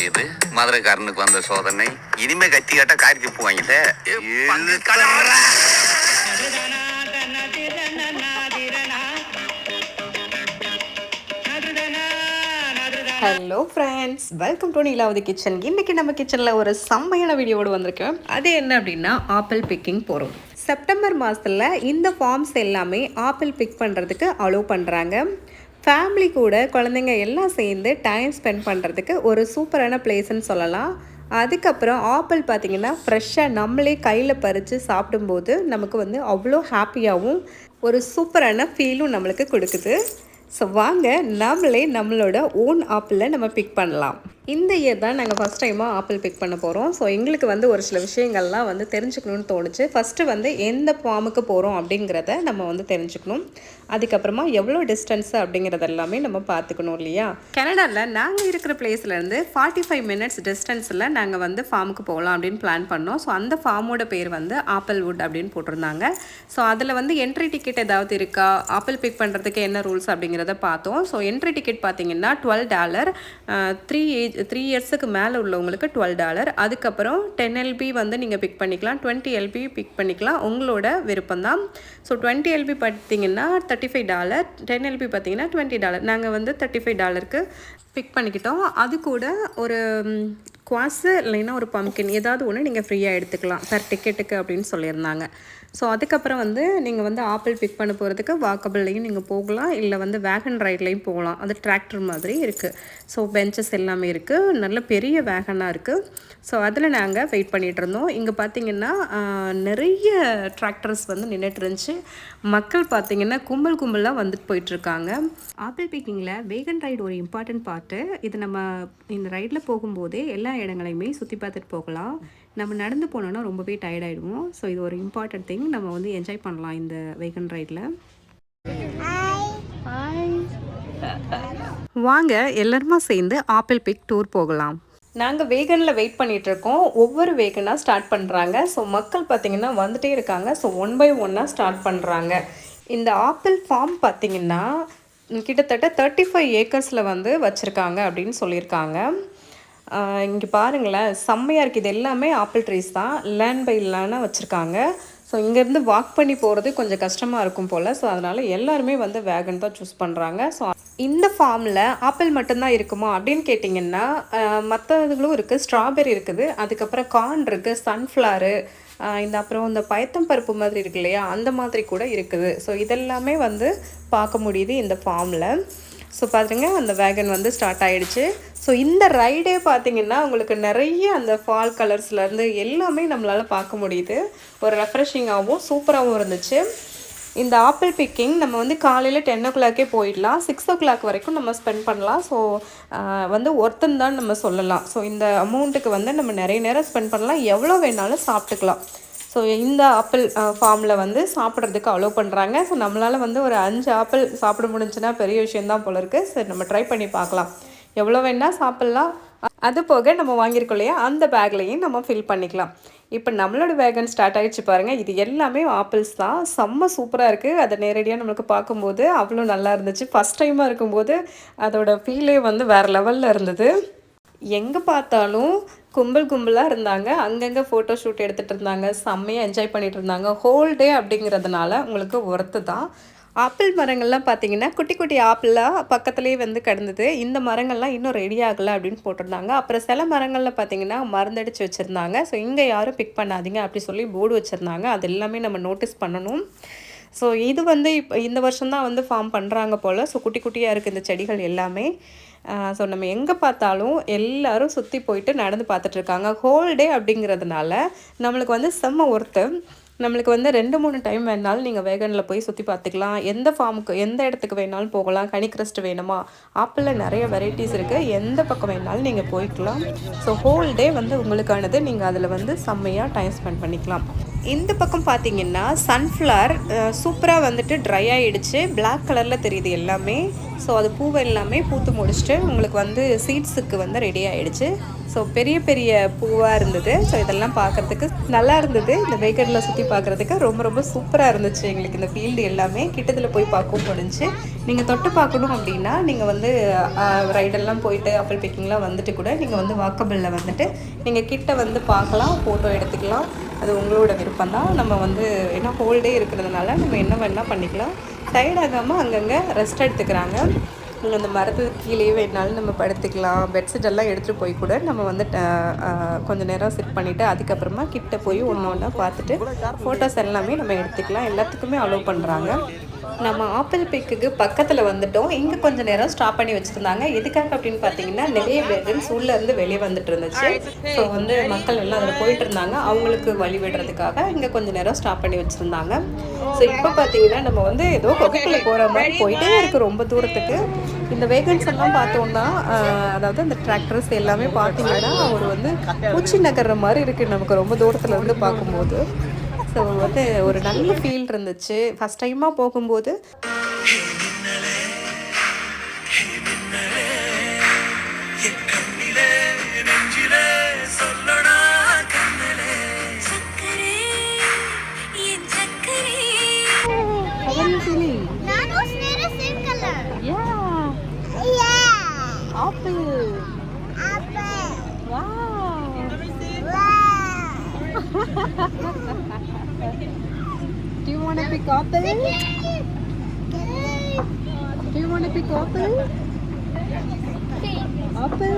இது மதுரைக்காரனுக்கு வந்த சோதனை. இனிமே கத்தி கேட்டா காரி துப்பு வாங்கிட்ட. Hello friends, welcome to Neelavathi kitchen. இன்றைக்கி நம்ம கிச்சனில் ஒரு செம்மையான வீடியோடு வந்திருக்கேன். அது என்ன அப்படின்னா, ஆப்பிள் பிக்கிங் போகிறோம். செப்டம்பர் மாதத்தில் இந்த ஃபார்ம்ஸ் எல்லாமே ஆப்பிள் பிக் பண்ணுறதுக்கு அலோவ் பண்ணுறாங்க. ஃபேமிலி கூட குழந்தைங்க எல்லாம் சேர்ந்து டைம் ஸ்பெண்ட் பண்ணுறதுக்கு ஒரு சூப்பரான பிளேஸ்ன்னு சொல்லலாம். அதுக்கப்புறம் ஆப்பிள் பார்த்திங்கன்னா ஃப்ரெஷ்ஷாக நம்மளே கையில் பறித்து சாப்பிடும்போது நமக்கு அவ்வளோ ஹாப்பியாகவும் ஒரு சூப்பரான ஃபீலும் நம்மளுக்கு கொடுக்குது. ஸோ வாங்க நம்மளே நம்மளோட ஓன் ஆப்பிளை நம்ம பிக் பண்ணலாம். இந்த இயர் தான் நாங்கள் ஃபஸ்ட் டைமாக ஆப்பிள் பிக் பண்ண போகிறோம். ஸோ எங்களுக்கு ஒரு சில விஷயங்கள்லாம் தெரிஞ்சுக்கணும்னு தோணுச்சு. ஃபஸ்ட்டு எந்த ஃபார்முக்கு போகிறோம் அப்படிங்கிறத நம்ம தெரிஞ்சுக்கணும். அதுக்கப்புறமா எவ்வளோ டிஸ்டன்ஸு அப்படிங்கிறது எல்லாமே நம்ம பார்த்துக்கணும் இல்லையா. கனடாவில் நாங்கள் இருக்கிற பிளேஸ்லேருந்து 45 மினிட்ஸ் டிஸ்டன்ஸில் நாங்கள் ஃபார்முக்கு போகலாம் அப்படின்னு பிளான் பண்ணோம். ஸோ அந்த ஃபார்மோட பேர் ஆப்பிள் வுட் அப்படின்னு போட்டிருந்தாங்க. ஸோ அதில் என்ட்ரி டிக்கெட் ஏதாவது இருக்கா, ஆப்பிள் பிக் பண்ணுறதுக்கு என்ன ரூல்ஸ் அப்படிங்கிறத பார்த்தோம். ஸோ என்ட்ரி டிக்கெட் பார்த்தீங்கன்னா $12, 3 இயர்ஸுக்கு மேலே உள்ளவங்களுக்கு $12. அதுக்கப்புறம் 10 LB நீங்கள் பிக் பண்ணிக்கலாம், 20 LB பிக் பண்ணிக்கலாம், உங்களோட விருப்பம் தான். ஸோ 20 LB பார்த்தீங்கன்னா $35, 10 LB பார்த்தீங்கன்னா $20. நாங்கள் $35க்கு பிக் பண்ணிக்கிட்டோம். அது கூட ஒரு குவாஸு இல்லைன்னா ஒரு பம்கின் ஏதாவது ஒன்று நீங்கள் ஃப்ரீயாக எடுத்துக்கலாம் பெர் டிக்கெட்டுக்கு அப்படின்னு சொல்லியிருந்தாங்க. ஸோ அதுக்கப்புறம் நீங்கள் ஆப்பிள் பிக் பண்ண போகிறதுக்கு வாக்கபிள்லையும் நீங்கள் போகலாம், இல்லை வேகன் ரைட்லையும் போகலாம். அது டிராக்டர் மாதிரி இருக்குது. ஸோ பெஞ்சஸ் எல்லாமே இருக்குது, நல்ல பெரிய வேகனாக இருக்குது. ஸோ அதில் நாங்கள் வெயிட் பண்ணிகிட்டு இருந்தோம். இங்கே பார்த்திங்கன்னா நிறைய டிராக்டர்ஸ் நின்றுட்டு இருந்துச்சு. மக்கள் பார்த்திங்கன்னா கும்பலாக போயிட்டுருக்காங்க. ஆப்பிள் பிக்கிங்கில் வேகன் ரைடு ஒரு இம்பார்ட்டன்ட் பார்ட்டு. இது நம்ம இந்த ரைடில் போகும்போதே எல்லா இடங்களையுமே சுற்றி பார்த்துட்டு போகலாம். நம்ம நடந்து போனோன்னா ரொம்பவே டயர்டாயிடுவோம். ஸோ இது ஒரு இம்பார்ட்டன்ட் திங். நம்ம என்ஜாய் பண்ணலாம் இந்த வேகன் ரைடில். வாங்க எல்லாருமா சேர்ந்து ஆப்பிள் பிக் டூர் போகலாம். நாங்கள் வேகனில் வெயிட் பண்ணிகிட்ருக்கோம். ஒவ்வொரு வேகனாக ஸ்டார்ட் பண்ணுறாங்க. ஸோ மக்கள் பார்த்திங்கன்னா வந்துகிட்டே இருக்காங்க. ஸோ 1 by 1 ஸ்டார்ட் பண்ணுறாங்க. இந்த ஆப்பிள் ஃபார்ம் பார்த்திங்கன்னா கிட்டத்தட்ட 35 ஏக்கர்ஸில் வச்சுருக்காங்க அப்படின்னு சொல்லியிருக்காங்க. இங்கே பாருங்களேன், செம்மையாக இருக்குது. இது எல்லாமே ஆப்பிள் ட்ரீஸ் தான், லேண்ட் பை லேனாக வச்சுருக்காங்க. ஸோ இங்கேருந்து வாக் பண்ணி போகிறது கொஞ்சம் கஷ்டமாக இருக்கும் போல். ஸோ அதனால் எல்லாருமே வேகன் தான் சூஸ் பண்ணுறாங்க. ஸோ இந்த ஃபார்மில் ஆப்பிள் மட்டும்தான் இருக்குமா அப்படின்னு கேட்டிங்கன்னா மற்றதுகளும் இருக்குது. ஸ்ட்ராபெரி இருக்குது, அதுக்கப்புறம் கார்ன் இருக்குது, சன்ஃப்ளவரு, அப்புறம் இந்த பயத்தம் பருப்பு மாதிரி இருக்கு இல்லையா, அந்த மாதிரி கூட இருக்குது. ஸோ இதெல்லாமே பார்க்க முடியுது இந்த ஃபார்மில். ஸோ பாருங்க, அந்த வேகன் ஸ்டார்ட் ஆகிடுச்சு. ஸோ இந்த ரைடே பார்த்திங்கன்னா உங்களுக்கு நிறைய அந்த ஃபால் கலர்ஸ்லேருந்து எல்லாமே நம்மளால் பார்க்க முடியுது. ஒரு ரெஃப்ரெஷிங்காகவும் சூப்பராகவும் இருந்துச்சு. இந்த ஆப்பிள் பிக்கிங் நம்ம காலையில் 10 o'clock போயிடலாம், 6 o'clock வரைக்கும் நம்ம ஸ்பெண்ட் பண்ணலாம். ஸோ ஒருத்தன் தான் நம்ம சொல்லலாம். ஸோ இந்த அமௌண்ட்டுக்கு நம்ம நிறைய நேரம் ஸ்பெண்ட் பண்ணலாம், எவ்வளோ வேணாலும் சாப்பிட்டுக்கலாம். ஸோ இந்த ஆப்பிள் ஃபார்மில் சாப்பிட்றதுக்கு அலோவ் பண்ணுறாங்க. ஸோ நம்மளால் ஒரு 5 ஆப்பிள் சாப்பிட முடிஞ்சுன்னா பெரிய விஷயந்தான் போல இருக்குது. சரி, நம்ம ட்ரை பண்ணி பார்க்கலாம். எவ்வளோ வேணால் சாப்பிட்லாம். அது போக நம்ம வாங்கியிருக்கோம் இல்லையா, அந்த பேக்லேயும் நம்ம ஃபில் பண்ணிக்கலாம். இப்போ நம்மளோட வேகன் ஸ்டார்ட் ஆகிடுச்சு பாருங்கள். இது எல்லாமே ஆப்பிள்ஸ் தான். செம்ம சூப்பராக இருக்குது. அதை நேரடியாக நம்மளுக்கு பார்க்கும்போது அவ்வளோ நல்லா இருந்துச்சு. ஃபஸ்ட் டைமாக இருக்கும்போது அதோட ஃபீலே வேறு லெவலில் இருந்தது. எங்கே பார்த்தாலும் கும்பலாக இருந்தாங்க. அங்கங்கே ஃபோட்டோ ஷூட் எடுத்துகிட்டு இருந்தாங்க, செம்மையாக என்ஜாய் பண்ணிகிட்டு இருந்தாங்க. ஹோல் டே அப்படிங்கிறதுனால உங்களுக்கு ஒர்த்து தான். ஆப்பிள் மரங்கள்லாம் பார்த்திங்கன்னா குட்டி குட்டி ஆப்பிளாக பக்கத்துலேயே கிடந்தது. இந்த மரங்கள்லாம் இன்னும் ரெடி ஆகலை அப்படின்னு போட்டிருந்தாங்க. அப்புறம் சில மரங்களில் பார்த்திங்கன்னா மருந்தடிச்சு வச்சுருந்தாங்க. ஸோ இங்கே யாரும் பிக் பண்ணாதீங்க அப்படி சொல்லி போர்டு வச்சுருந்தாங்க. அது எல்லாமே நம்ம நோட்டீஸ் பண்ணணும். ஸோ இது இப்போ இந்த வருஷம்தான் ஃபார்ம் பண்ணுறாங்க போல். ஸோ குட்டி குட்டியாக இருக்குது இந்த செடிகள் எல்லாமே. ஸோ நம்ம எங்கே பார்த்தாலும் எல்லோரும் சுற்றி போயிட்டு நடந்து பார்த்துட்ருக்காங்க. ஹோல் டே அப்படிங்கிறதுனால நம்மளுக்கு செம்ம ஒர்த்து. நம்மளுக்கு 2-3 டைம் வேணாலும் நீங்கள் வேகனில் போய் சுற்றி பார்த்துக்கலாம். எந்த ஃபார்முக்கு எந்த இடத்துக்கு வேணாலும் போகலாம். ஹனி கிரஸ்ட் வேணுமா, ஆப்பிளில் நிறைய வெரைட்டிஸ் இருக்குது, எந்த பக்கம் வேணாலும் நீங்கள் போய்க்கலாம். ஸோ ஹோல் டே உங்களுக்கானது. நீங்கள் அதில் செம்மையாக டைம் ஸ்பெண்ட் பண்ணிக்கலாம். இந்த பக்கம் பார்த்தீங்கன்னா சன்ஃப்ளவர் சூப்பராக வந்துட்டு ட்ரை ஆகிடுச்சு, பிளாக் கலரில் தெரியுது எல்லாமே. ஸோ அது பூவை எல்லாமே பூத்து முடிச்சுட்டு உங்களுக்கு வந்து சீட்ஸுக்கு வந்து ரெடி ஆகிடுச்சு. ஸோ பெரிய பெரிய பூவாக இருந்தது. ஸோ இதெல்லாம் பார்க்குறதுக்கு நல்லா இருந்தது. இந்த பேக்கரியில் சுற்றி பார்க்குறதுக்கு ரொம்ப ரொம்ப சூப்பராக இருந்துச்சு. எங்களுக்கு இந்த ஃபீல்டு எல்லாமே கிட்டத்தில் போய் பார்க்கவும் முடிஞ்சு. நீங்கள் தொட்டு பார்க்கணும் அப்படின்னா நீங்கள் வந்து ரைடெல்லாம் போயிட்டு ஆப்பிள் பிக்கிங்லாம் வந்துட்டு கூட நீங்கள் வந்து வாக்கபிளில் வந்துட்டு நீங்கள் கிட்ட வந்து பார்க்கலாம், ஃபோட்டோ எடுத்துக்கலாம். அது உங்களோட விருப்பம் தான். நம்ம வந்து ஏன்னா ஹோல்டே இருக்கிறதுனால நம்ம என்ன வேணால் பண்ணிக்கலாம். டயர்ட் ஆகாமல் அங்கங்கே ரெஸ்ட் எடுத்துக்கிறாங்க. நீங்கள் அந்த மரத்துக்கு கீழே வேணாலும் நம்ம படுத்துக்கலாம். பெட்ஷீட் எல்லாம் எடுத்துகிட்டு போய் கூட நம்ம வந்து கொஞ்சம் நேரம் செட் பண்ணிவிட்டு அதுக்கப்புறமா கிட்ட போய் ஒன்று ஒன்றா பார்த்துட்டு ஃபோட்டோஸ் எல்லாமே நம்ம எடுத்துக்கலாம். எல்லாத்துக்குமே அலோவ் பண்ணுறாங்க. நம்ம ஆப்பிள் பிக்குக்கு பக்கத்தில் வந்துட்டோம். இங்கே கொஞ்சம் நேரம் ஸ்டாப் பண்ணி வச்சுருந்தாங்க. எதுக்காக அப்படின்னு பார்த்தீங்கன்னா நிறைய வேகன்ஸ் உள்ளேருந்து வெளியே வந்துட்டு இருந்துச்சு. ஸோ வந்து மக்கள் எல்லாம் அதில் போயிட்டு இருந்தாங்க. அவங்களுக்கு வழி விடுறதுக்காக இங்கே கொஞ்சம் நேரம் ஸ்டாப் பண்ணி வச்சுருந்தாங்க. ஸோ இப்போ பார்த்தீங்கன்னா நம்ம வந்து ஏதோ கொகைக்குள்ளே போகிற மாதிரி போயிட்டே இருக்குது ரொம்ப தூரத்துக்கு. இந்த வேகன்ஸ் எல்லாம் பார்த்தோன்னா அதாவது அந்த டிராக்டர்ஸ் எல்லாமே பார்த்தீங்கன்னா ஒரு வந்து பூச்சி நகர்ற மாதிரி இருக்குது நமக்கு ரொம்ப தூரத்தில் இருந்து பார்க்கும்போது. ஸோ வந்து ஒரு நல்ல ஃபீல் இருந்துச்சு ஃபஸ்ட் டைமாக போகும்போது. Do you want to pick apple? Do you want to pick apple? Apple?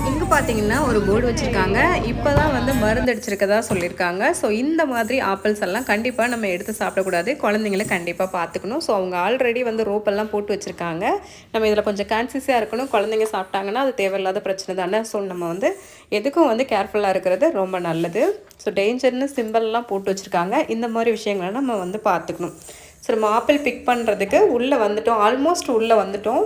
இங்கே பார்த்தீங்கன்னா ஒரு போர்டு வச்சுருக்காங்க. இப்போ தான் வந்து மருந்து அடிச்சிருக்கதா சொல்லியிருக்காங்க. ஸோ இந்த மாதிரி ஆப்பிள்ஸ் எல்லாம் கண்டிப்பாக நம்ம எடுத்து சாப்பிடக்கூடாது. குழந்தைங்கள கண்டிப்பாக பார்த்துக்கணும். ஸோ அவங்க ஆல்ரெடி வந்து ரோப்பெல்லாம் போட்டு வச்சுருக்காங்க. நம்ம இதில் கொஞ்சம் கான்சியஸாக இருக்கணும். குழந்தைங்க சாப்பிட்டாங்கன்னா அது தேவையில்லாத பிரச்சனை தானே. ஸோ நம்ம வந்து எதுக்கும் வந்து கேர்ஃபுல்லாக இருக்கிறது ரொம்ப நல்லது. ஸோ டேஞ்சர்னு சிம்பிள்லாம் போட்டு வச்சுருக்காங்க. இந்த மாதிரி விஷயங்களை நம்ம வந்து பார்த்துக்கணும். ஸோ நம்ம ஆப்பிள் பிக் பண்ணுறதுக்கு உள்ளே வந்துட்டோம். ஆல்மோஸ்ட் உள்ளே வந்துட்டோம்.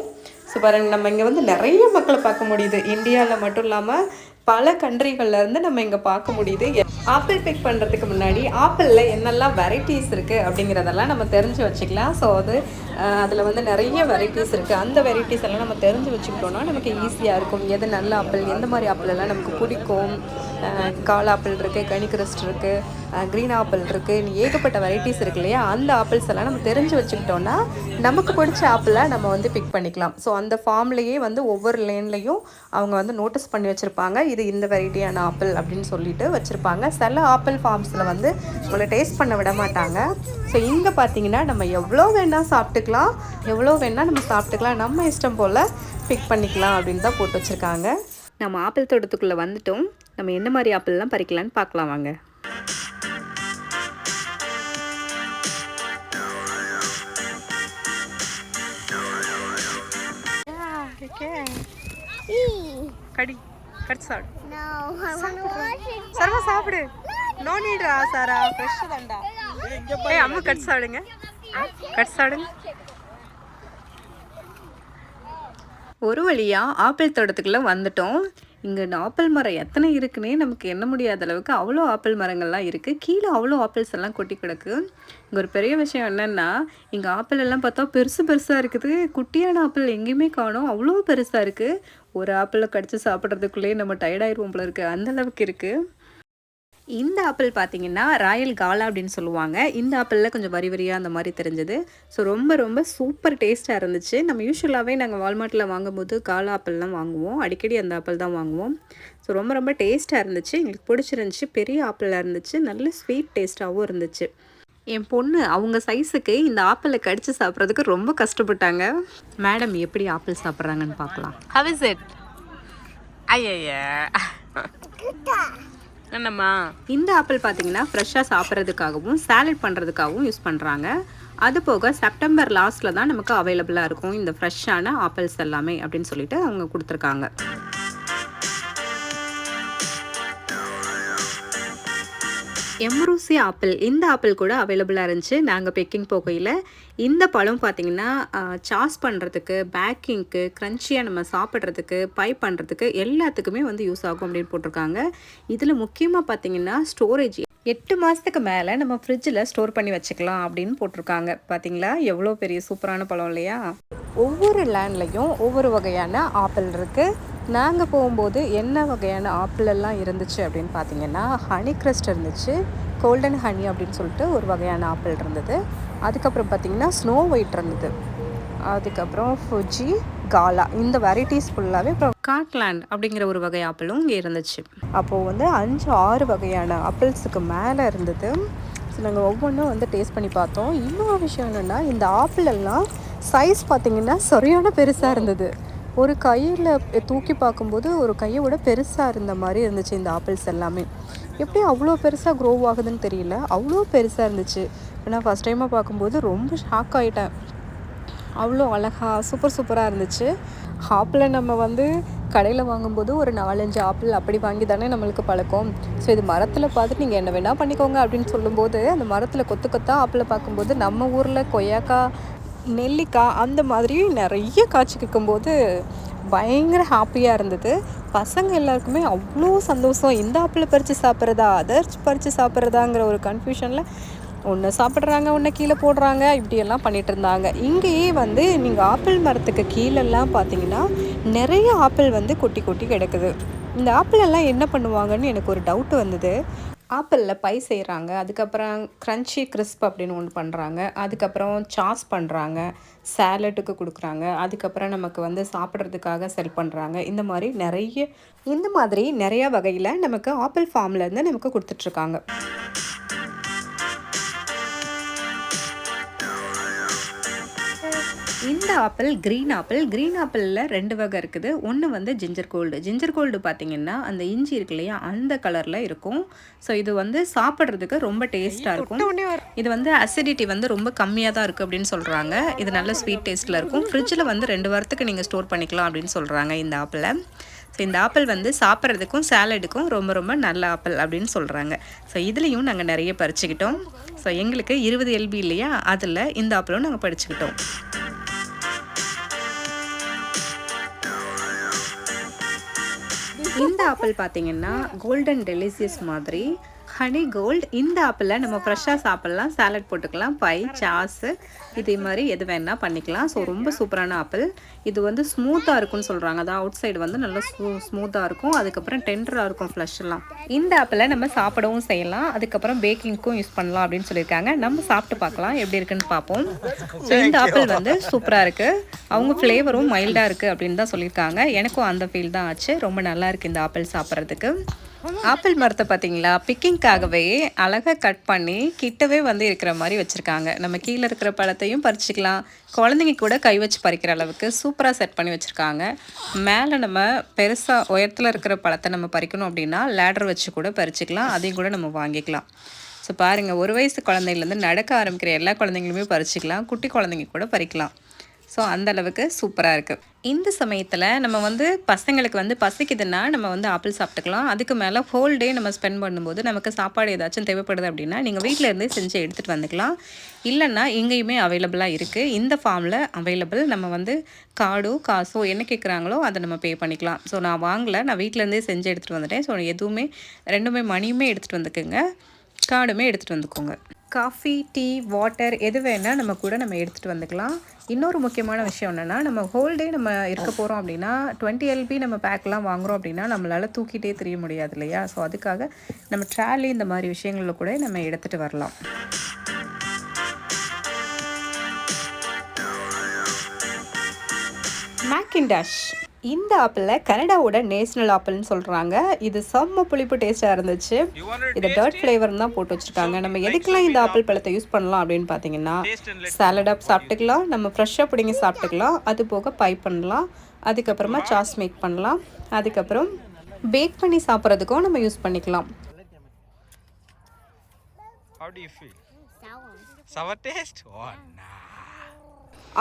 ஸோ பாருங்க நம்ம இங்கே வந்து நிறைய மக்களை பார்க்க முடியுது. இந்தியாவில் மட்டும் இல்லாமல் பல கண்ட்ரிகள்லேருந்து நம்ம இங்கே பார்க்க முடியுது. ஆப்பிள் பிக் பண்ணுறதுக்கு முன்னாடி ஆப்பிளில் என்னெல்லாம் வெரைட்டிஸ் இருக்குது அப்படிங்கிறதெல்லாம் நம்ம தெரிஞ்சு வச்சுக்கலாம். ஸோ அதில் வந்து நிறைய வெரைட்டிஸ் இருக்குது. அந்த வெரைட்டிஸ் எல்லாம் நம்ம தெரிஞ்சு வச்சுக்கிட்டோன்னா நமக்கு ஈஸியாக இருக்கும். எது நல்ல ஆப்பிள், எந்த மாதிரி ஆப்பிள் எல்லாம் நமக்கு பிடிக்கும். கால் ஆப்பிள் இருக்குது, கனிக்ரஸ்ட் இருக்குது, க்ரீன் ஆப்பிள் இருக்குது, ஏகப்பட்ட வெரைட்டிஸ் இருக்குது இல்லையா. அந்த ஆப்பிள்ஸ் எல்லாம் நம்ம தெரிஞ்சு வச்சுக்கிட்டோன்னா நமக்கு பிடிச்ச ஆப்பிளை நம்ம வந்து பிக் பண்ணிக்கலாம். ஸோ அந்த ஃபார்ம்லேயே வந்து ஒவ்வொரு லேன்லேயும் அவங்க வந்து நோட்டீஸ் பண்ணி வச்சுருப்பாங்க. இது இந்த வெரைட்டியான ஆப்பிள் அப்படின்னு சொல்லிட்டு வச்சுருப்பாங்க. சில ஆப்பிள் ஃபார்ம்ஸில் வந்து உங்களை டேஸ்ட் பண்ண விட மாட்டாங்க. ஸோ இங்கே பார்த்தீங்கன்னா நம்ம எவ்வளோ வேணால் சாப்பிட்டுக்கலாம், எவ்வளோ வேணால் நம்ம சாப்பிட்டுக்கலாம், நம்ம இஷ்டம் போல் பிக் பண்ணிக்கலாம் அப்படின்னு தான் போட்டு வச்சுருக்காங்க. நம்ம ஆப்பிள் தோட்டத்துக்குள்ளே வந்துட்டோம். நம்ம என்ன மாதிரி ஆப்பிள்லாம் பறிக்கலான்னு பார்க்கலாம் வாங்க. கடி கடிச்சு சாப்பிடு. சரவா சாப்பிடு. நோ நீடா சாரா, ஃப்ரெஷ் தான்டா. ஏய் அம்மா கடிச்சு சாப்பிடுங்க, கடிச்சு சாப்பிடுங்க. ஒரு வழியாக ஆப்பிள் தோட்டத்துக்குள்ளே வந்துட்டோம். இங்கே ஆப்பிள் மரம் எத்தனை இருக்குன்னே நமக்கு எண்ண முடியாத அளவுக்கு அவ்வளோ ஆப்பிள் மரங்கள்லாம் இருக்குது. கீழே அவ்வளோ ஆப்பிள்ஸ் எல்லாம் கொட்டி கிடக்கு. இங்கே ஒரு பெரிய விஷயம் என்னென்னா இங்கே ஆப்பிள் எல்லாம் பார்த்தா பெருசு பெருசாக இருக்குது. குட்டியான ஆப்பிள் எங்கேயுமே காணோம். அவ்வளோ பெருசாக இருக்குது. ஒரு ஆப்பிளை கடிச்சு சாப்பிட்றதுக்குள்ளேயே நம்ம டயர்டாயிருவோம் போல இருக்குது, அந்தளவுக்கு இருக்குது. இந்த ஆப்பிள் பார்த்தீங்கன்னா ராயல் காலா அப்படின்னு சொல்லுவாங்க. இந்த ஆப்பிளில் கொஞ்சம் வரி வரியாக அந்த மாதிரி தெரிஞ்சது. ஸோ ரொம்ப ரொம்ப சூப்பர் டேஸ்ட்டாக இருந்துச்சு. நம்ம யூஸ்வலாகவே நாங்கள் வால்மார்ட்டில் வாங்கும்போது காலா ஆப்பிள்லாம் வாங்குவோம். அடிக்கடி அந்த ஆப்பிள் தான் வாங்குவோம். ஸோ ரொம்ப ரொம்ப டேஸ்ட்டாக இருந்துச்சு. எங்களுக்கு பிடிச்சிருந்துச்சி. பெரிய ஆப்பிளாக இருந்துச்சு. நல்ல ஸ்வீட் டேஸ்ட்டாகவும் இருந்துச்சு. என் பொண்ணு அவங்க சைஸுக்கு இந்த ஆப்பிளை கடிச்சு சாப்பிட்றதுக்கு ரொம்ப கஷ்டப்பட்டாங்க. மேடம் எப்படி ஆப்பிள் சாப்பிட்றாங்கன்னு பார்க்கலாம். How is it? ஐயா என்னம்மா, இந்த ஆப்பிள் பார்த்தீங்கன்னா ஃப்ரெஷ்ஷாக சாப்பிட்றதுக்காகவும் சாலட் பண்ணுறதுக்காகவும் யூஸ் பண்ணுறாங்க. அது போக செப்டம்பர் லாஸ்ட்டில் தான் நமக்கு அவைலபிளாக இருக்கும் இந்த ஃப்ரெஷ்ஷான ஆப்பிள்ஸ் எல்லாமே அப்படின்னு சொல்லிட்டு அவங்க கொடுத்துருக்காங்க. எம்ரூசி ஆப்பிள், இந்த ஆப்பிள் கூட அவைலபிளாக இருந்துச்சு நாங்கள் பெக்கிங் போகையில். இந்த பழம் பார்த்திங்கன்னா சாஸ் பண்ணுறதுக்கு, பேக்கிங்க்கு, க்ரன்ச்சியாக நம்ம சாப்பிட்றதுக்கு, பை பண்ணுறதுக்கு எல்லாத்துக்குமே வந்து யூஸ் ஆகும் அப்படின்னு போட்டிருக்காங்க. இதில் முக்கியமாக பார்த்திங்கன்னா ஸ்டோரேஜ் 8 மாதத்துக்கு மேலே நம்ம ஃப்ரிட்ஜில் ஸ்டோர் பண்ணி வச்சுக்கலாம் அப்படின்னு போட்டிருக்காங்க. பார்த்தீங்களா எவ்வளோ பெரிய சூப்பரான பழம் இல்லையா? ஒவ்வொரு லேண்ட்லேயும் ஒவ்வொரு வகையான ஆப்பிள் இருக்குது. நாங்கள் போகும்போது என்ன வகையான ஆப்பிள் எல்லாம் இருந்துச்சு அப்படின்னு பார்த்தீங்கன்னா, ஹனி கிரஸ்ட் இருந்துச்சு, கோல்டன் ஹனி அப்படின்னு சொல்லிட்டு ஒரு வகையான ஆப்பிள் இருந்தது. அதுக்கப்புறம் பார்த்திங்கன்னா ஸ்னோ ஒயிட் இருந்தது. அதுக்கப்புறம் ஃபுஜி, காலா இந்த வெரைட்டிஸ் ஃபுல்லாகவே. அப்புறம் காட்லாண்ட் அப்படிங்கிற ஒரு வகை ஆப்பிளும் இங்கே இருந்துச்சு. அப்போது வந்து 5-6 வகையான ஆப்பிள்ஸுக்கு மேலே இருந்தது. ஸோ நாங்கள் ஒவ்வொன்றும் வந்து டேஸ்ட் பண்ணி பார்த்தோம். இன்னொரு விஷயம் என்னென்னா, இந்த ஆப்பிள் எல்லாம் சைஸ் பார்த்திங்கன்னா சரியான பெருசாக இருந்தது. ஒரு கையில் தூக்கி பார்க்கும்போது ஒரு கையை விட பெருசாக இருந்த மாதிரி இருந்துச்சு இந்த ஆப்பிள்ஸ் எல்லாமே. எப்படி அவ்வளோ பெருசாக க்ரோ ஆகுதுன்னு தெரியல, அவ்வளோ பெருசாக இருந்துச்சு. நான் ஃபஸ்ட் டைமாக பார்க்கும்போது ரொம்ப ஷாக் ஆகிட்டேன். அவ்வளோ அழகாக சூப்பராக இருந்துச்சு. ஆப்பிளை நம்ம வந்து கடையில் வாங்கும்போது ஒரு 4-5 ஆப்பிள் அப்படி வாங்கி தானே நம்மளுக்கு பழக்கம். ஸோ இது மரத்தில் பார்த்துட்டு நீங்கள் என்ன வேணால் பண்ணிக்கோங்க அப்படின்னு சொல்லும்போது, அந்த மரத்தில் கொத்தாக ஆப்பிளை பார்க்கும்போது நம்ம ஊரில் கொய்யாக்காய், நெல்லிக்காய் அந்த மாதிரி நிறைய காய்ச்சிக்கும்போது பயங்கர ஹாப்பியாக இருந்தது. பசங்க எல்லாருக்குமே அவ்வளோ சந்தோஷம். இந்த ஆப்பிளை பறித்து சாப்பிட்றதா, அதை பறித்து சாப்பிட்றதாங்கிற ஒரு கன்ஃபியூஷனில் ஒன்று சாப்பிட்றாங்க, ஒன்று கீழே போடுறாங்க, இப்படியெல்லாம் பண்ணிகிட்டு இருந்தாங்க. இங்கேயே வந்து நீங்கள் ஆப்பிள் மரத்துக்கு கீழெல்லாம் பார்த்தீங்கன்னா நிறைய ஆப்பிள் வந்து கொட்டி கொட்டி கிடக்குது. இந்த ஆப்பிளெல்லாம் என்ன பண்ணுவாங்கன்னு எனக்கு ஒரு டவுட் வந்தது. ஆப்பிளில் பை செய்கிறாங்க, அதுக்கப்புறம் க்ரன்ச்சி கிறிஸ்ப் அப்படின்னு ஒன்று பண்ணுறாங்க, அதுக்கப்புறம் சாஸ் பண்ணுறாங்க, சேலட்டுக்கு கொடுக்குறாங்க, அதுக்கப்புறம் நமக்கு வந்து சாப்பிட்றதுக்காக செல் பண்ணுறாங்க. இந்த மாதிரி நிறையா வகையில் நமக்கு ஆப்பிள் ஃபார்ம்லேருந்து நமக்கு கொடுத்துட்ருக்காங்க. இந்த ஆப்பிள் க்ரீன் ஆப்பிளில் 2 வகை இருக்குது. ஒன்று வந்து ஜிஞ்சர் கோல்டு பார்த்திங்கன்னா அந்த இஞ்சி இருக்கு இல்லையா, அந்த கலரில் இருக்கும். ஸோ இது வந்து சாப்பிட்றதுக்கு ரொம்ப டேஸ்ட்டாக இருக்கும். இது வந்து அசிடிட்டி வந்து ரொம்ப கம்மியாக தான் இருக்குது அப்படின்னு சொல்கிறாங்க. இது நல்ல ஸ்வீட் டேஸ்ட்டில் இருக்கும். ஃப்ரிட்ஜில் வந்து 2 வாரத்துக்கு நீங்கள் ஸ்டோர் பண்ணிக்கலாம் அப்படின்னு சொல்கிறாங்க இந்த ஆப்பிளை. ஸோ இந்த ஆப்பிள் வந்து சாப்பிட்றதுக்கும் சேலடுக்கும் ரொம்ப ரொம்ப நல்ல ஆப்பிள் அப்படின்னு சொல்கிறாங்க. ஸோ இதுலேயும் நாங்கள் நிறைய பறிச்சுக்கிட்டோம். ஸோ எங்களுக்கு 20 LB இல்லையா, அதில் இந்த ஆப்பிளும் நாங்கள் பறிச்சுக்கிட்டோம். இந்த ஆப்பிள் பார்த்தீங்கன்னா கோல்டன் டெலிசியஸ் மாதிரி ஹனி கோல்டு. இந்த ஆப்பிளை நம்ம ஃப்ரெஷ்ஷாக சாப்பிட்லாம், சாலட் போட்டுக்கலாம், பை, சாஸு இதே மாதிரி எது வேணால் பண்ணிக்கலாம். ஸோ ரொம்ப சூப்பரான ஆப்பிள். இது வந்து ஸ்மூத்தாக இருக்கும்னு சொல்கிறாங்க. அதான் அவுட் சைடு வந்து நல்லா ஸ்மூத்தாக இருக்கும், அதுக்கப்புறம் டெண்டராக இருக்கும் ஃப்ளஷ்ஷெல்லாம். இந்த ஆப்பிளை நம்ம சாப்பிடவும் செய்யலாம், அதுக்கப்புறம் பேக்கிங்க்கும் யூஸ் பண்ணலாம் அப்படின்னு சொல்லியிருக்காங்க. நம்ம சாப்பிட்டு பார்க்கலாம் எப்படி இருக்குன்னு பார்ப்போம். ஸோ இந்த ஆப்பிள் வந்து சூப்பராக இருக்குது. அவங்க ஃப்ளேவரும் மைல்டாக இருக்குது அப்படின்னு தான் சொல்லியிருக்காங்க. எனக்கும் அந்த ஃபீல் தான் ஆச்சு. ரொம்ப நல்லா இருக்குது இந்த ஆப்பிள் சாப்பிட்றதுக்கு. ஆப்பிள் மரத்தை பார்த்தீங்களா, பிக்கிங்காகவே அழகாக கட் பண்ணி கிட்டவே வந்து இருக்கிற மாதிரி வச்சுருக்காங்க. நம்ம கீழே இருக்கிற பழத்தையும் பறிச்சிக்கலாம், குழந்தைங்க கூட கை வச்சு பறிக்கிற அளவுக்கு சூப்பராக செட் பண்ணி வச்சுருக்காங்க. மேலே நம்ம பெருசாக உயரத்தில் இருக்கிற பழத்தை நம்ம பறிக்கணும் அப்படின்னா லேடர் வச்சு கூட பறிச்சிக்கலாம், அதையும் கூட நம்ம வாங்கிக்கலாம். ஸோ பாருங்கள், 1 வயசு குழந்தையிலேருந்து நடக்க ஆரம்பிக்கிற எல்லா குழந்தைங்களுமே பறிச்சிக்கலாம், குட்டி குழந்தைங்க கூட பறிக்கலாம். ஸோ அந்தளவுக்கு சூப்பராக இருக்குது. இந்த சமயத்தில் நம்ம வந்து பசங்களுக்கு வந்து பசிக்குதுன்னா நம்ம வந்து ஆப்பிள் சாப்பிட்டுக்கலாம். அதுக்கு மேலே ஹோல் டே நம்ம ஸ்பெண்ட் பண்ணும்போது நமக்கு சாப்பாடு ஏதாச்சும் தேவைப்படுது அப்படின்னா நீங்கள் வீட்டில் இருந்தே செஞ்சு எடுத்துகிட்டு வந்துக்கலாம். இல்லைன்னா எங்கேயுமே அவைலபிளாக இருக்குது. இந்த ஃபார்மில் அவைலபிள். நம்ம வந்து கார்டோ காசோ என்ன கேட்குறாங்களோ அதை நம்ம பே பண்ணிக்கலாம். ஸோ நான் வாங்கலை, நான் வீட்டிலேருந்தே செஞ்சு எடுத்துகிட்டு வந்துட்டேன். ஸோ எதுவுமே 2மே மணியுமே எடுத்துகிட்டு வந்துக்குங்க, கார்டுமே எடுத்துகிட்டு வந்துக்கோங்க. காஃபி, டீ, வாட்டர் எது வேணால் நம்ம கூட நம்ம எடுத்துகிட்டு வந்துக்கலாம். இன்னொரு முக்கியமான விஷயம் என்னென்னா, நம்ம ஹோல் டே நம்ம இருக்க போகிறோம் அப்படின்னா 20 LB நம்ம பேக்லாம் வாங்குகிறோம் அப்படின்னா நம்மளால் தூக்கிட்டே தெரிய முடியாது இல்லையா. ஸோ அதுக்காக நம்ம ட்ராலி இந்த மாதிரி விஷயங்களில் கூட நம்ம எடுத்துகிட்டு வரலாம். மேக்கின்டாஷ் இந்த ஆப்பிளில் கனடாவோட நேஷ்னல் ஆப்பிள்னு சொல்கிறாங்க. இது செம்ம புளிப்பு டேஸ்ட்டாக இருந்துச்சு. இதை டர்ட் ஃப்ளேவர்னு தான் போட்டு வச்சுருக்காங்க. நம்ம எதுக்கெல்லாம் இந்த ஆப்பிள் பழத்தை யூஸ் பண்ணலாம் அப்படின்னு பார்த்தீங்கன்னா, சாலடாக சாப்பிட்டுக்கலாம், நம்ம ஃப்ரெஷ்ஷாக பிடிங்கி சாப்பிட்டுக்கலாம், அது போக பை பண்ணலாம், அதுக்கப்புறமா சாஸ் மேக் பண்ணலாம், அதுக்கப்புறம் பேக் பண்ணி சாப்பிட்றதுக்கும் நம்ம யூஸ் பண்ணிக்கலாம்.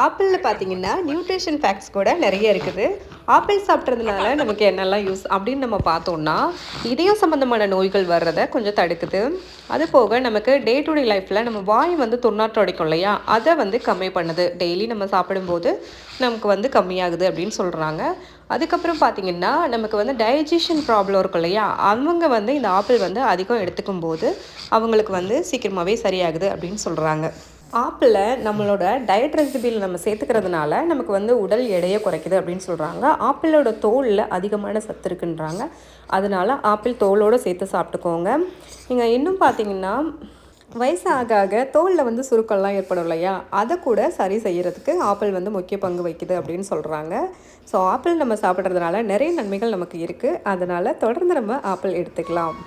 ஆப்பிளில் பார்த்தீங்கன்னா நியூட்ரிஷன் ஃபேக்ட்ஸ் கூட நிறைய இருக்குது. ஆப்பிள் சாப்பிட்றதுனால நமக்கு என்னெல்லாம் யூஸ் அப்படின்னு நம்ம பார்த்தோம்னா, இதயம் சம்மந்தமான நோய்கள் வர்றதை கொஞ்சம் தடுக்குது. அது போக நமக்கு டே டு டே லைஃப்பில் நம்ம வாய் வந்து துர்நாற்றம் அடிக்கும் இல்லையா, அதை வந்து கம்மி பண்ணுது. டெய்லி நம்ம சாப்பிடும்போது நமக்கு வந்து கம்மியாகுது அப்படின்னு சொல்கிறாங்க. அதுக்கப்புறம் பார்த்திங்கன்னா நமக்கு வந்து டைஜஷன் ப்ராப்ளம் இருக்கும் இல்லையா, அவங்க வந்து இந்த ஆப்பிள் வந்து அதிகம் எடுத்துக்கும் போது அவங்களுக்கு வந்து சீக்கிரமாகவே சரியாகுது அப்படின்னு சொல்கிறாங்க. ஆப்பிளை நம்மளோட டயட் ரெசிபியில் நம்ம சேர்த்துக்கிறதுனால நமக்கு வந்து உடல் எடையை குறைக்குது அப்படின்னு சொல்கிறாங்க. ஆப்பிளோட தோலில் அதிகமான சத்து இருக்குன்றாங்க. அதனால் ஆப்பிள் தோலோடு சேர்த்து சாப்பிட்டுக்கோங்க. நீங்கள் இன்னும் பார்த்தீங்கன்னா வயசு ஆக ஆக தோலில் வந்து சுருக்கம்லாம் ஏற்படும் இல்லையா, அதை கூட சரி செய்கிறதுக்கு ஆப்பிள் வந்து முக்கிய பங்கு வகிக்குது அப்படின்னு சொல்கிறாங்க. ஸோ ஆப்பிள் நம்ம சாப்பிட்றதுனால நிறைய நன்மைகள் நமக்கு இருக்குது. அதனால் தொடர்ந்து நம்ம ஆப்பிள் எடுத்துக்கலாம்.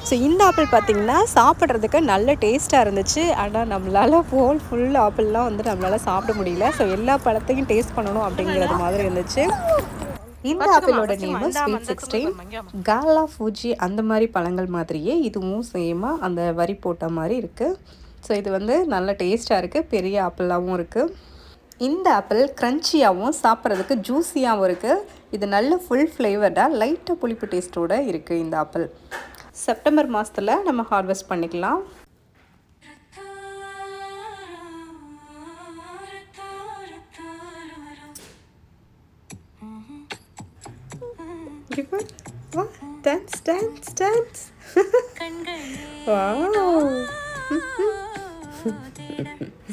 ஸோ இந்த ஆப்பிள் பார்த்திங்கன்னா சாப்பிட்றதுக்கு நல்ல டேஸ்ட்டாக இருந்துச்சு. ஆனால் நம்மளால் ஃபுல் ஆப்பிள்லாம் வந்து நம்மளால் சாப்பிட முடியல. ஸோ எல்லா பழத்தையும் டேஸ்ட் பண்ணணும் அப்படிங்கிறது மாதிரி இருந்துச்சு. இந்த ஆப்பிளோட நேமு ஸ்வீட் 16. காலா, ஃபூஜி அந்த மாதிரி பழங்கள் மாதிரியே இதுவும் சேமாக அந்த வரி போட்ட மாதிரி இருக்குது. ஸோ இது வந்து நல்ல டேஸ்ட்டாக இருக்குது. பெரிய ஆப்பிளாகவும் இருக்குது. இந்த ஆப்பிள் க்ரன்ச்சியாகவும் சாப்பிட்றதுக்கு ஜூஸியாகவும் இருக்குது. இது நல்ல ஃபுல் ஃப்ளேவர்டாக லைட்டாக புளிப்பு டேஸ்ட்டோடு இருக்குது. இந்த ஆப்பிள் செப்டம்பர் மாதத்தில் நம்ம ஹார்வெஸ்ட் பண்ணிக்கலாம்.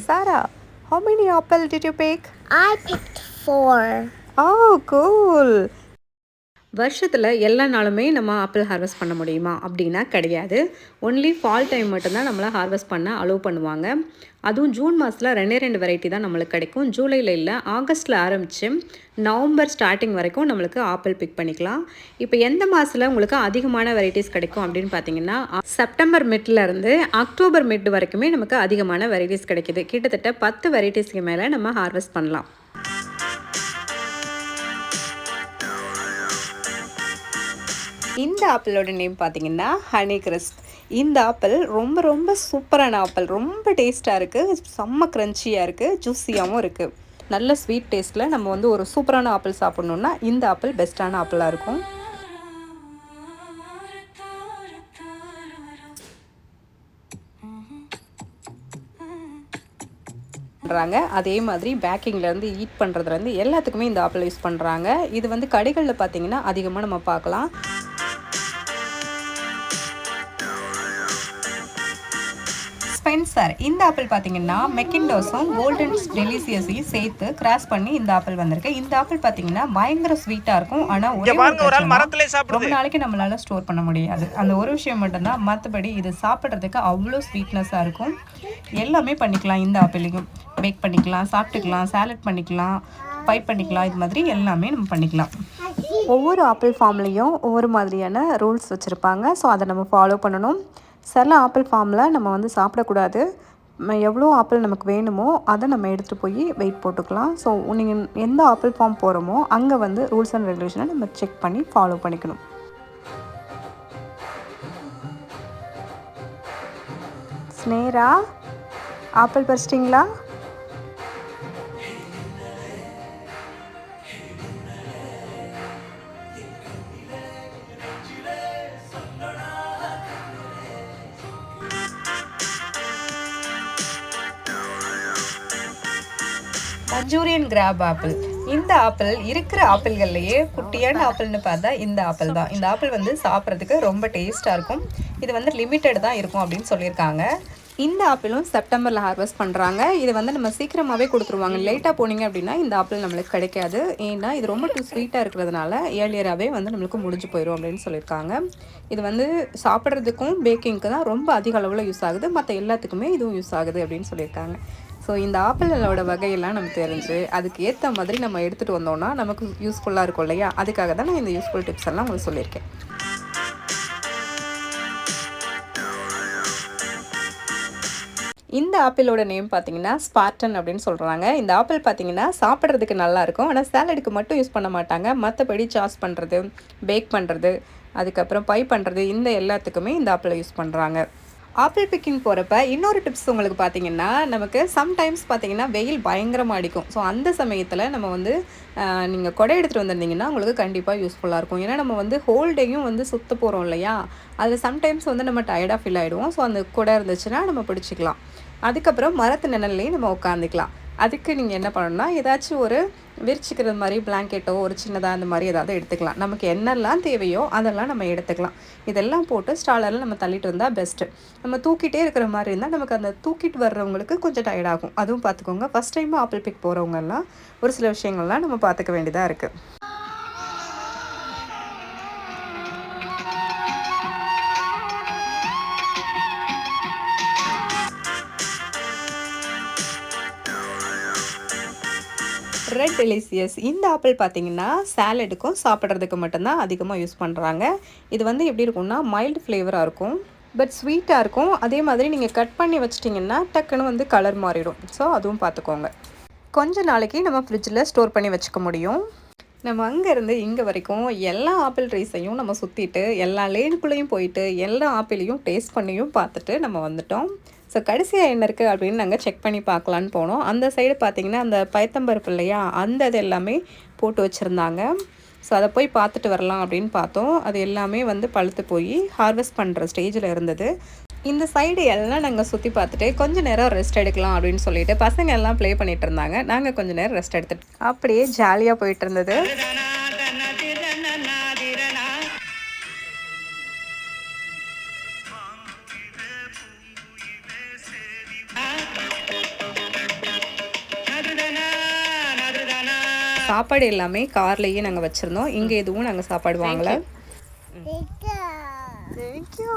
Sarah, how many apples did you pick? I picked 4. Oh, cool. வருஷத்தில் எல்லா நாளுமே நம்ம ஆப்பிள் ஹார்வெஸ்ட் பண்ண முடியுமா அப்படின்னா கிடையாது. ஒன்லி ஃபால் டைம் மட்டும்தான் நம்மளை ஹார்வெஸ்ட் பண்ண அலோவ் பண்ணுவாங்க. அதுவும் ஜூன் மாதத்தில் 2 வெரைட்டி தான் நம்மளுக்கு கிடைக்கும். ஜூலையில் இல்லை, ஆகஸ்ட்டில் ஆரம்பித்து நவம்பர் ஸ்டார்டிங் வரைக்கும் நம்மளுக்கு ஆப்பிள் பிக் பண்ணிக்கலாம். இப்போ எந்த மாதத்தில் உங்களுக்கு அதிகமான வெரைட்டிஸ் கிடைக்கும் அப்படின்னு பார்த்தீங்கன்னா, செப்டம்பர் மிட்லேருந்து அக்டோபர் மிட் வரைக்குமே நமக்கு அதிகமான வெரைட்டிஸ் கிடைக்கிது. கிட்டத்தட்ட 10 வெரைட்டிஸ்க்கு மேலே நம்ம ஹார்வெஸ்ட் பண்ணலாம். இந்த ஆப்பிளோட நேம் பார்த்தீங்கன்னா ஹனி கிறிஸ்ப். இந்த ஆப்பிள் ரொம்ப ரொம்ப சூப்பரான ஆப்பிள். ரொம்ப டேஸ்ட்டாக இருக்குது, செம்ம க்ரன்ச்சியாக இருக்குது, ஜூஸியாகவும் இருக்குது. நல்ல ஸ்வீட் டேஸ்ட்டில் நம்ம வந்து ஒரு சூப்பரான ஆப்பிள் சாப்பிட்ணுன்னா இந்த ஆப்பிள் பெஸ்ட்டான ஆப்பிளாக இருக்கும். அதே மாதிரி பேக்கிங்லேருந்து ஈட் பண்ணுறதுலேருந்து எல்லாத்துக்குமே இந்த ஆப்பிள் யூஸ் பண்ணுறாங்க. இது வந்து கடைகளில் பார்த்தீங்கன்னா அதிகமாக நம்ம பார்க்கலாம். ஸ்பென்சர் இந்த ஆப்பிள் பார்த்தீங்கன்னா மெக்கிண்டோஸும் கோல்டன் டெலிசியஸையும் சேர்த்து கிராஸ் பண்ணி இந்த ஆப்பிள் வந்திருக்கு. இந்த ஆப்பிள் பார்த்தீங்கன்னா பயங்கர ஸ்வீட்டாக இருக்கும். ஆனால் ரொம்ப நாளைக்கு நம்மளால ஸ்டோர் பண்ண முடியாது. அந்த ஒரு விஷயம் மட்டும்தான். மற்றபடி இது சாப்பிட்றதுக்கு அவ்வளோ ஸ்வீட்னஸாக இருக்கும். எல்லாமே பண்ணிக்கலாம். இந்த ஆப்பிளையும் பேக் பண்ணிக்கலாம், சாப்பிட்டுக்கலாம், சாலட் பண்ணிக்கலாம், பை பண்ணிக்கலாம். இது மாதிரி எல்லாமே நம்ம பண்ணிக்கலாம். ஒவ்வொரு ஆப்பிள் ஃபார்ம்லேயும் ஒவ்வொரு மாதிரியான ரூல்ஸ் வச்சுருப்பாங்க. ஸோ அதை நம்ம ஃபாலோ பண்ணணும். சில ஆப்பிள் ஃபார்மில் நம்ம வந்து சாப்பிடக்கூடாது. எவ்வளோ ஆப்பிள் நமக்கு வேணுமோ அதை நம்ம எடுத்துகிட்டு போய் வெயிட் போட்டுக்கலாம். ஸோ நீங்கள் எந்த ஆப்பிள் ஃபார்ம் போகிறோமோ அங்கே வந்து ரூல்ஸ் அண்ட் ரெகுலேஷனை நம்ம செக் பண்ணி ஃபாலோ பண்ணிக்கணும். ஸ்னேரா, ஆப்பிள் பறிச்சிட்டிங்களா? Manchurian crab apple. இந்த ஆப்பிள் இருக்கிற ஆப்பிள்கள்லையே குட்டியான ஆப்பிள்னு பார்த்தா இந்த ஆப்பிள் தான். இந்த ஆப்பிள் வந்து சாப்பிட்றதுக்கு ரொம்ப டேஸ்ட்டாக இருக்கும். இது வந்து லிமிட்டட் தான் இருக்கும் அப்படின்னு சொல்லியிருக்காங்க. இந்த ஆப்பிளும் செப்டம்பரில் ஹார்வெஸ்ட் பண்ணுறாங்க. இது வந்து நம்ம சீக்கிரமாகவே கொடுத்துருவாங்க. லேட்டாக போனீங்க அப்படின்னா இந்த ஆப்பிள் நம்மளுக்கு கிடைக்காது. ஏன்னா இது ரொம்ப ஸ்வீட்டாக இருக்கிறதுனால ஏர்லியராகவே வந்து நம்மளுக்கு முடிஞ்சு போயிடும் அப்படின்னு சொல்லியிருக்காங்க. இது வந்து சாப்பிட்றதுக்கும் பேக்கிங்க்கு தான் ரொம்ப அதிக அளவில் யூஸ் ஆகுது. மற்ற எல்லாத்துக்குமே இதுவும் யூஸ் ஆகுது அப்படின்னு சொல்லியிருக்காங்க. ஸோ இந்த ஆப்பிளோட வகையெல்லாம் நமக்கு தெரிஞ்சு அதுக்கு ஏற்ற மாதிரி நம்ம எடுத்துகிட்டு வந்தோம்னா நமக்கு யூஸ்ஃபுல்லாக இருக்கும் இல்லையா? அதுக்காக தான் நான் இந்த யூஸ்ஃபுல் டிப்ஸ் எல்லாம் உங்களுக்கு சொல்லியிருக்கேன். இந்த ஆப்பிளோட நேம் பார்த்தீங்கன்னா ஸ்பார்டன் அப்படின்னு சொல்கிறாங்க. இந்த ஆப்பிள் பார்த்தீங்கன்னா சாப்பிட்றதுக்கு நல்லாயிருக்கும். ஆனால் சாலடுக்கு மட்டும் யூஸ் பண்ண மாட்டாங்க. மற்றபடி சாஸ் பண்ணுறது, பேக் பண்ணுறது, அதுக்கப்புறம் பை பண்ணுறது, இந்த எல்லாத்துக்குமே இந்த ஆப்பிளை யூஸ் பண்ணுறாங்க. ஆப்பிள் பிக்கிங் போகிறப்ப இன்னொரு டிப்ஸ் உங்களுக்கு பார்த்தீங்கன்னா, நமக்கு சம்டைம்ஸ் பார்த்தீங்கன்னா வெயில் பயங்கரமாக அடிக்கும். ஸோ அந்த சமயத்தில் நம்ம வந்து நீங்கள் குடை எடுத்துகிட்டு வந்திருந்தீங்கன்னா உங்களுக்கு கண்டிப்பாக யூஸ்ஃபுல்லாக இருக்கும். ஏன்னா நம்ம வந்து ஹோல் டேயும் வந்து சுத்த போகிறோம் இல்லையா? அதில் சம்டைம்ஸ் வந்து நம்ம டயர்டாக ஃபீல் ஆகிடுவோம். ஸோ அந்த குடை இருந்துச்சுன்னா நம்ம பிடிச்சிக்கலாம். அதுக்கப்புறம் மரத்து நிழல்லையும் நம்ம உட்காந்துக்கலாம். அதுக்கு நீங்கள் என்ன பண்ணணும்னா, ஏதாச்சும் ஒரு விரிச்சிக்கிற மாதிரி பிளாங்கெட்டோ ஒரு சின்னதாக அந்த மாதிரி ஏதாவது எடுத்துக்கலாம். நமக்கு என்னெல்லாம் தேவையோ அதெல்லாம் நம்ம எடுத்துக்கலாம். இதெல்லாம் போட்டு ஸ்டாலரில் நம்ம தள்ளிட்டு வந்தால் பெஸ்ட்டு. நம்ம தூக்கிட்டே இருக்கிற மாதிரி இருந்தால் நமக்கு அந்த தூக்கிட்டு வர்றவங்களுக்கு கொஞ்சம் டயர்ட் ஆகும். அதுவும் பார்த்துக்கோங்க. ஃபஸ்ட் டைம் ஆப்பிள் பிக் போகிறவங்கெல்லாம் ஒரு சில விஷயங்கள்லாம் நம்ம பார்த்துக்க வேண்டியதாக இருக்குது. ரெட் டெலிசியஸ் இந்த ஆப்பிள் பார்த்தீங்கன்னா சாலடுக்கும் சாப்பிட்றதுக்கு மட்டும்தான் அதிகமாக யூஸ் பண்ணுறாங்க. இது வந்து எப்படி இருக்கும்னா மைல்டு ஃப்ளேவராக இருக்கும், பட் ஸ்வீட்டாக இருக்கும். அதே மாதிரி நீங்கள் கட் பண்ணி வச்சிட்டிங்கன்னா டக்குன்னு வந்து கலர் மாறிடும். ஸோ அதுவும் பார்த்துக்கோங்க. கொஞ்ச நாளைக்கு நம்ம ஃப்ரிட்ஜில் ஸ்டோர் பண்ணி வச்சுக்க முடியும். நம்ம அங்கேருந்து இங்கே வரைக்கும் எல்லா ஆப்பிள் ட்ரீஸையும் நம்ம சுற்றிட்டு எல்லா லேனுக்குள்ளேயும் போயிட்டு எல்லா ஆப்பிளையும் டேஸ்ட் பண்ணியும் பார்த்துட்டு நம்ம வந்துட்டோம். ஸோ கடைசியாக என்ன இருக்குது அப்படின்னு நாங்கள் செக் பண்ணி பார்க்கலான்னு போனோம். அந்த சைடு பார்த்திங்கன்னா அந்த பயத்தம்பருப்பு இல்லையா, அந்த இது எல்லாமே போட்டு வச்சுருந்தாங்க. ஸோ அதை போய் பார்த்துட்டு வரலாம் அப்படின்னு பார்த்தோம். அது எல்லாமே வந்து பழுத்து போய் ஹார்வெஸ்ட் பண்ணுற ஸ்டேஜில் இருந்தது. இந்த சைடு எல்லாம் நாங்கள் சுற்றி பார்த்துட்டு கொஞ்சம் நேரம் ரெஸ்ட் எடுக்கலாம் அப்படின்னு சொல்லிட்டு பசங்க எல்லாம் ப்ளே பண்ணிகிட்டு இருந்தாங்க. நாங்கள் கொஞ்சம் நேரம் ரெஸ்ட் எடுத்துட்டு அப்படியே ஜாலியாக போயிட்டு இருந்தது. சாப்பாடு எல்லாமே கார்லேயே நாங்கள் வச்சுருந்தோம். இங்கே எதுவும் நாங்கள் சாப்பாடு வாங்கலை. தேங்க்யூ.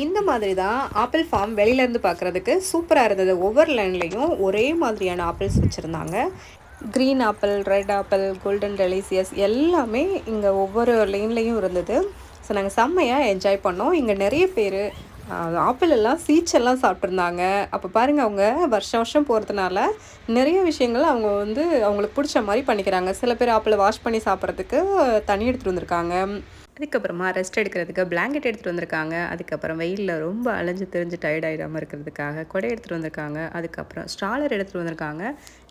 இந்த மாதிரி தான் ஆப்பிள் ஃபார்ம் வெளியிலேருந்து பார்க்குறதுக்கு சூப்பராக இருந்தது. ஒவ்வொரு லைன்லேயும் ஒரே மாதிரியான ஆப்பிள்ஸ் வச்சுருந்தாங்க. Green apple, red apple, golden delicious எல்லாமே இங்கே ஒவ்வொரு லைன்லேயும் இருந்தது. ஸோ நாங்கள் செம்மையாக என்ஜாய் பண்ணோம். இங்கே நிறைய பேர் ஆப்பிள் எல்லாம் சீச்செல்லாம் சாப்பிட்ருந்தாங்க. அப்போ பாருங்கள், அவங்க வருஷம் வருஷம் போகிறதுனால நிறைய விஷயங்கள் அவங்க வந்து அவங்களுக்கு பிடிச்ச மாதிரி பண்ணிக்கிறாங்க. சில பேர் ஆப்பிளை வாஷ் பண்ணி சாப்பிட்றதுக்கு தண்ணி எடுத்துகிட்டு வந்திருக்காங்க. அதுக்கப்புறமா ரெஸ்ட் எடுக்கிறதுக்கு பிளாங்கெட் எடுத்துகிட்டு வந்திருக்காங்க. அதுக்கப்புறம் வெயிலில் ரொம்ப அலைஞ்சு திரிஞ்சு டயர்ட் ஆகிடாமல் இருக்கிறதுக்காக கொடை எடுத்துகிட்டு வந்திருக்காங்க. அதுக்கப்புறம் ஸ்டாலர் எடுத்துகிட்டு வந்திருக்காங்க.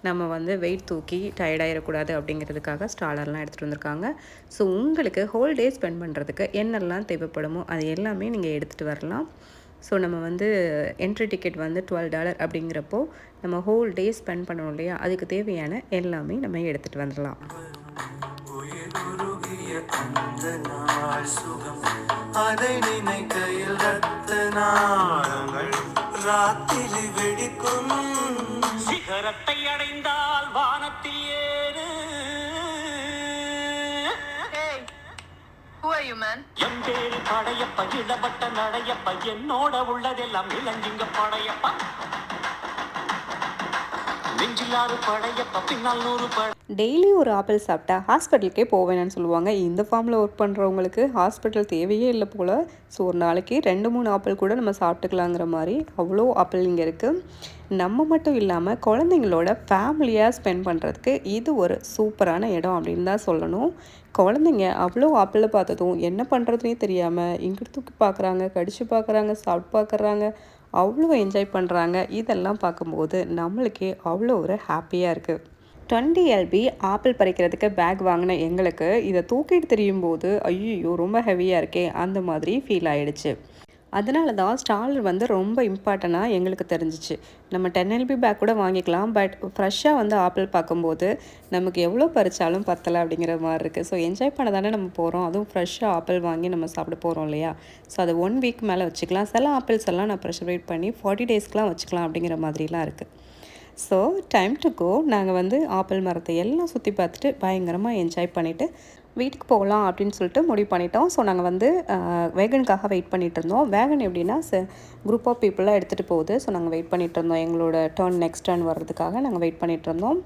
நம்ம வந்து வெயிட் தூக்கி டயர்டாகிடக்கூடாது அப்படிங்கிறதுக்காக ஸ்டாலர்லாம் எடுத்துகிட்டு வந்திருக்காங்க. ஸோ உங்களுக்கு ஹோல் டே ஸ்பெண்ட் பண்ணுறதுக்கு என்னெல்லாம் தேவைப்படுமோ அது எல்லாமே நீங்கள் எடுத்துகிட்டு வரலாம். ஸோ நம்ம வந்து என்ட்ரி டிக்கெட் வந்து $12 அப்படிங்கிறப்போ நம்ம ஹோல் டே ஸ்பெண்ட் பண்ணணும் இல்லையா, அதுக்கு தேவையான எல்லாமே நம்ம எடுத்துகிட்டு வந்துடலாம். அந்த நாள் சுகம் அதை நினைக்கையில் ரத்த நாளங்கள் ராத்திரி வெடிக்கும். சிகரத்தை அடைந்தால் வானத்தில் ஏறு. என் பேரு படையப்ப, இடப்பட்ட நடையப்ப, என்னோட உள்ளதெல்லாம் இளஞ்சிங்க படையப்பா. டெய்லி ஒரு ஆப்பிள் சாப்பிட்டா ஹாஸ்பிட்டலுக்கே போவேன்னு சொல்லுவாங்க. இந்த ஃபார்மில் ஒர்க் பண்ணுறவங்களுக்கு ஹாஸ்பிட்டல் தேவையே இல்லை போல். ஸோ ஒரு நாளைக்கு 2-3 ஆப்பிள் கூட நம்ம சாப்பிட்டுக்கலாங்கிற மாதிரி அவ்வளோ ஆப்பிள் இங்கே இருக்குது. நம்ம மட்டும் இல்லாமல் குழந்தைங்களோட ஃபேமிலியாக ஸ்பெண்ட் பண்ணுறதுக்கு இது ஒரு சூப்பரான இடம் அப்படின்னு தான் சொல்லணும். குழந்தைங்க அவ்வளோ ஆப்பிளை பார்த்ததும் என்ன பண்ணுறதுனே தெரியாமல் இங்கிட்டு தூக்கி பார்க்குறாங்க, கடிச்சு பார்க்குறாங்க, சாப்பிட்டு பார்க்குறாங்க, அவ்வளோ என்ஜாய் பண்ணுறாங்க. இதெல்லாம் பார்க்கும்போது நம்மளுக்கே அவ்வளோ ஒரு ஹாப்பியாக இருக்குது. 20 LB ஆப்பிள் பறிக்கிறதுக்கு பேக் வாங்கின எங்களுக்கு இதை தூக்கிட்டு தெரியும்போது ஐயோ ரொம்ப ஹெவியாக இருக்கே அந்த மாதிரி ஃபீல் ஆகிடுச்சு. அதனால தான் ஸ்டாலர் வந்து ரொம்ப இம்பார்ட்டண்ட்டாக எங்களுக்கு தெரிஞ்சிச்சு. நம்ம 10 LB பேக் கூட வாங்கிக்கலாம், பட் ஃப்ரெஷ்ஷாக வந்து ஆப்பிள் பார்க்கும்போது நமக்கு எவ்வளோ பறித்தாலும் பத்தலை அப்படிங்கிற மாதிரி இருக்குது. ஸோ என்ஜாய் பண்ண தானே நம்ம போகிறோம், அதுவும் ஃப்ரெஷ்ஷாக ஆப்பிள் வாங்கி நம்ம சாப்பிட போகிறோம் இல்லையா. ஸோ அது 1 வீக் மேலே வச்சுக்கலாம். சில ஆப்பிள்ஸ் எல்லாம் நான் ப்ரெஷரைட் பண்ணி 40 டேஸ்க்கெலாம் வச்சுக்கலாம் அப்படிங்கிற மாதிரிலாம் இருக்குது. So time to go. நாங்கள் வந்து ஆப்பிள் மரத்தை எல்லாம் சுற்றி பார்த்துட்டு பயங்கரமாக என்ஜாய் பண்ணிவிட்டு வீட்டுக்கு போகலாம் அப்படின்னு சொல்லிட்டு முடிவு பண்ணிட்டோம். ஸோ நாங்கள் வந்து வேகனுக்காக வெயிட் பண்ணிகிட்டு இருந்தோம். வேகன் எப்படின்னா குரூப் ஆஃப் பீப்புளாக எடுத்துகிட்டு போகுது. ஸோ நாங்கள் வெயிட் பண்ணிகிட்டு இருந்தோம். எங்களோட நெக்ஸ்ட் டர்ன் வர்றதுக்காக நாங்கள் வெயிட் பண்ணிகிட்டு இருந்தோம்.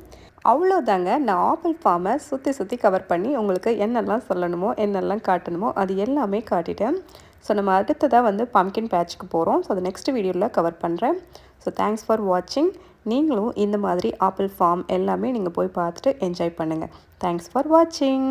அவ்வளோதாங்க. நான் ஆப்பிள் ஃபார்மை சுற்றி கவர் பண்ணி உங்களுக்கு என்னெல்லாம் சொல்லணுமோ என்னெல்லாம் காட்டணுமோ அது எல்லாமே காட்டிட்டேன். ஸோ நம்ம அடுத்ததாக வந்து பம்ப்கின் பேட்ச்க்கு போகிறோம். ஸோ அது நெக்ஸ்ட் வீடியோவில் கவர் பண்ணுறேன். ஸோ தேங்க்ஸ் ஃபார் வாட்சிங். நீங்களும் இந்த மாதிரி ஆப்பிள் ஃபார்ம் எல்லாமே நீங்கள் போய் பார்த்துட்டு என்ஜாய் பண்ணுங்கள். தேங்க்ஸ் ஃபார் வாட்சிங்.